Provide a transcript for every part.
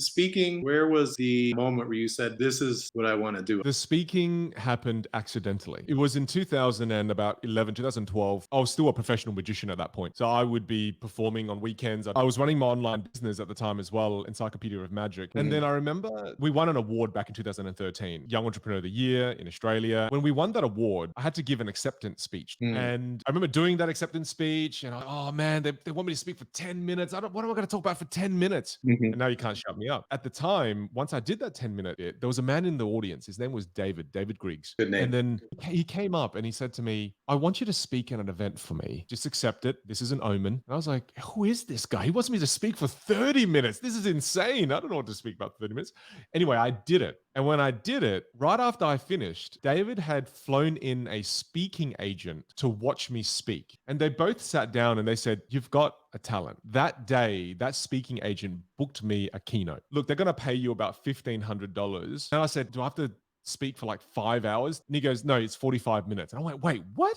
Speaking, where was the moment where you said, this is what I want to do? The speaking happened accidentally. It was in 2000 and about 11, 2012. I was still a professional magician at that point. So I would be performing on weekends. I was running my online business at the time as well, Encyclopedia of Magic. And then Mhm. I remember we won an award back in 2013, Young Entrepreneur of the Year in Australia. When we won that award, I had to give an acceptance speech. Mm. And I remember doing that acceptance speech and oh man, they want me to speak for 10 minutes. What am I going to talk about for 10 minutes? Mhm. And now you can't shut me up. At the time, once I did that 10-minute bit, there was a man in the audience. His name was David Griggs. Good And name. then he came up and he said to me, I want you to speak at an event for me. Just accept it. This is an omen. And I was like, who is this guy? He wants me to speak for 30 minutes. This is insane. I don't know what to speak about 30 minutes. Anyway, I did it. And when I did it, right after I finished, David had flown in a speaking agent to watch me speak. And they both sat down and they said, you've got a talent. That day, that speaking agent booked me a keynote. Look, they're going to pay you about $1,500. And I said, do I have to speak for like 5 hours? And he goes, no, it's 45 minutes. And I went, wait, what?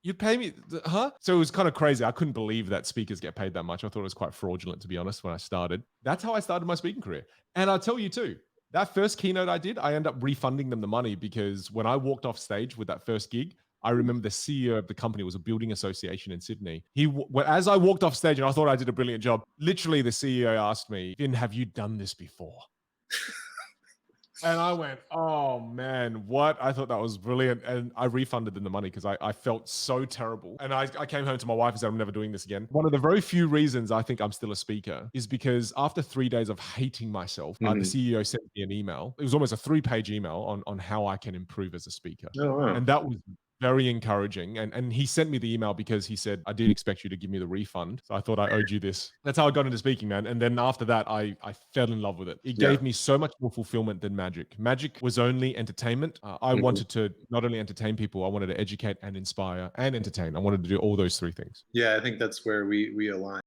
You'd pay me, huh? So it was kind of crazy. I couldn't believe that speakers get paid that much. I thought it was quite fraudulent, to be honest, when I started. That's how I started my speaking career. And I'll tell you too, that first keynote I did, I ended up refunding them the money because when I walked off stage with that first gig, I remember the CEO of the company was a building association in Sydney. As I walked off stage and I thought I did a brilliant job, literally the CEO asked me, Vin, have you done this before? And I went, oh man, what? I thought that was brilliant. And I refunded them the money because I felt so terrible. And I came home to my wife and said, I'm never doing this again. One of the very few reasons I think I'm still a speaker is because after 3 days of hating myself, the Mhm. CEO sent me an email. It was almost a 3-page email on how I can improve as a speaker. Oh, wow. And that was very encouraging. And he sent me the email because he said, I did expect you to give me the refund. So I thought I owed you this. That's how I got into speaking, man. And then after that, I fell in love with it. It Yeah. gave me so much more fulfillment than magic. Magic was only entertainment. I Mhm. wanted to not only entertain people, I wanted to educate and inspire and entertain. I wanted to do all those three things. Yeah, I think that's where we align.